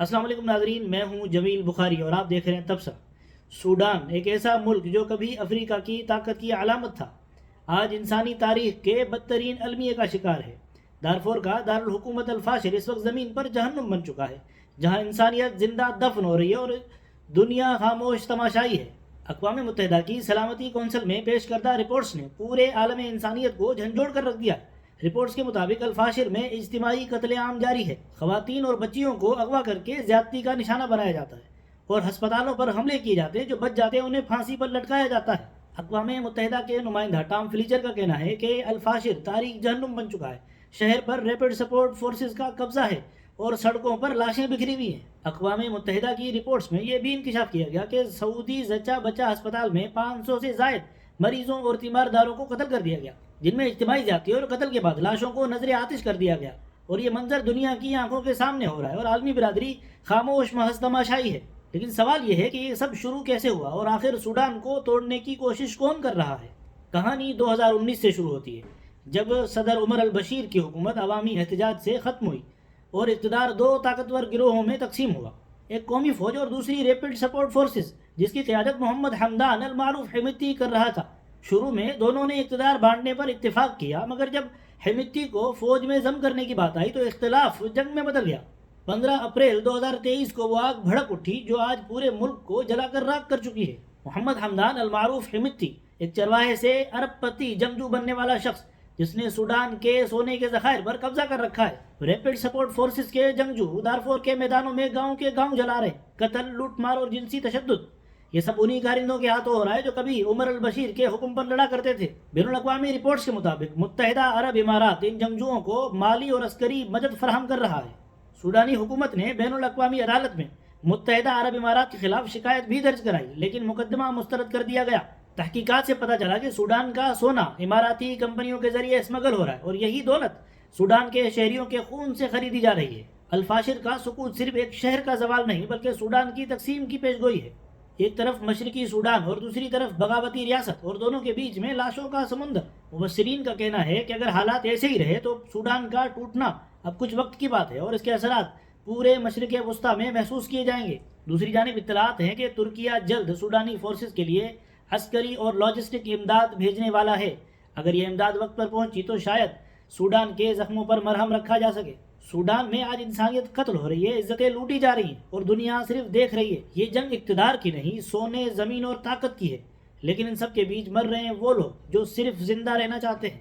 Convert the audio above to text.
السلام علیکم ناظرین، میں ہوں جمیل بخاری اور آپ دیکھ رہے ہیں تبصرہ۔ سوڈان ایک ایسا ملک جو کبھی افریقہ کی طاقت کی علامت تھا، آج انسانی تاریخ کے بدترین المیہ کا شکار ہے۔ دارفور کا دارالحکومت الفاشر اس وقت زمین پر جہنم بن چکا ہے، جہاں انسانیت زندہ دفن ہو رہی ہے اور دنیا خاموش تماشائی ہے۔ اقوام متحدہ کی سلامتی کونسل میں پیش کردہ رپورٹس نے پورے عالم انسانیت کو جھنجھوڑ کر رکھ دیا۔ رپورٹس کے مطابق الفاشر میں اجتماعی قتل عام جاری ہے، خواتین اور بچیوں کو اغوا کر کے زیادتی کا نشانہ بنایا جاتا ہے اور ہسپتالوں پر حملے کیے جاتے ہیں، جو بچ جاتے ہیں انہیں پھانسی پر لٹکایا جاتا ہے۔ اقوام متحدہ کے نمائندہ ٹام فلیچر کا کہنا ہے کہ الفاشر تاریخ جہنم بن چکا ہے، شہر پر ریپڈ سپورٹ فورسز کا قبضہ ہے اور سڑکوں پر لاشیں بکھری ہوئی ہیں۔ اقوام متحدہ کی رپورٹس میں یہ بھی انکشاف کیا گیا کہ سعودی زچہ بچہ ہسپتال میں 500 سے زائد مریضوں اور تیمارداروں کو قتل کر دیا گیا، جن میں اجتماعی زیادتی اور قتل کے بعد لاشوں کو نظر آتش کر دیا گیا، اور یہ منظر دنیا کی آنکھوں کے سامنے ہو رہا ہے اور عالمی برادری خاموش محض تماشائی ہے۔ لیکن سوال یہ ہے کہ یہ سب شروع کیسے ہوا اور آخر سوڈان کو توڑنے کی کوشش کون کر رہا ہے؟ کہانی 2019 سے شروع ہوتی ہے، جب صدر عمر البشیر کی حکومت عوامی احتجاج سے ختم ہوئی اور اقتدار دو طاقتور گروہوں میں تقسیم ہوا، ایک قومی فوج اور دوسری ریپڈ سپورٹ فورسز، جس کی قیادت محمد حمدان المعروف حمیتی کر رہا تھا۔ شروع میں دونوں نے اقتدار بانٹنے پر اتفاق کیا، مگر جب حمیتی کو فوج میں ضم کرنے کی بات آئی تو اختلاف جنگ میں بدل گیا۔ 15 اپریل 2023 کو وہ آگ بھڑک اٹھی جو آج پورے ملک کو جلا کر راکھ کر چکی ہے۔ محمد حمدان المعروف حمیتی ایک چرواہے سے ارب پتی جنگجو بننے والا شخص، جس نے سوڈان کے سونے کے ذخائر پر قبضہ کر رکھا ہے۔ ریپڈ سپورٹ فورسز کے جنگجو دارفور کے میدانوں میں گاؤں کے گاؤں جلا رہے ہیں۔ قتل، لوٹ مار اور جنسی تشدد، یہ سب انہی کارندوں کے ہاتھوں ہو رہا ہے جو کبھی عمر البشیر کے حکم پر لڑا کرتے تھے۔ بین الاقوامی رپورٹس کے مطابق متحدہ عرب امارات ان جنگجوؤں کو مالی اور عسکری مدد فراہم کر رہا ہے۔ سوڈانی حکومت نے بین الاقوامی عدالت میں متحدہ عرب امارات کے خلاف شکایت بھی درج کرائی، لیکن مقدمہ مسترد کر دیا گیا۔ تحقیقات سے پتہ چلا کہ سوڈان کا سونا اماراتی کمپنیوں کے ذریعے اسمگل ہو رہا ہے اور یہی دولت سوڈان کے شہریوں کے خون سے خریدی جا رہی ہے۔ الفاشر کا سقوط صرف ایک شہر کا زوال نہیں بلکہ سوڈان کی تقسیم کی پیشگوئی ہے۔ ایک طرف مشرقی سوڈان اور دوسری طرف بغاوتی ریاست، اور دونوں کے بیچ میں لاشوں کا سمندر۔ مبصرین کا کہنا ہے کہ اگر حالات ایسے ہی رہے تو سوڈان کا ٹوٹنا اب کچھ وقت کی بات ہے اور اس کے اثرات پورے مشرق وسطیٰ میں محسوس کیے جائیں گے۔ دوسری جانب اطلاعات ہیں کہ ترکیہ جلد سوڈانی فورسز کے لیے عسکری اور لاجسٹک امداد بھیجنے والا ہے۔ اگر یہ امداد وقت پر پہنچی تو شاید سوڈان کے زخموں پر مرہم رکھا جا سکے۔ سوڈان میں آج انسانیت قتل ہو رہی ہے، عزتیں لوٹی جا رہی ہیں اور دنیا صرف دیکھ رہی ہے۔ یہ جنگ اقتدار کی نہیں، سونے، زمین اور طاقت کی ہے، لیکن ان سب کے بیچ مر رہے ہیں وہ لوگ جو صرف زندہ رہنا چاہتے ہیں۔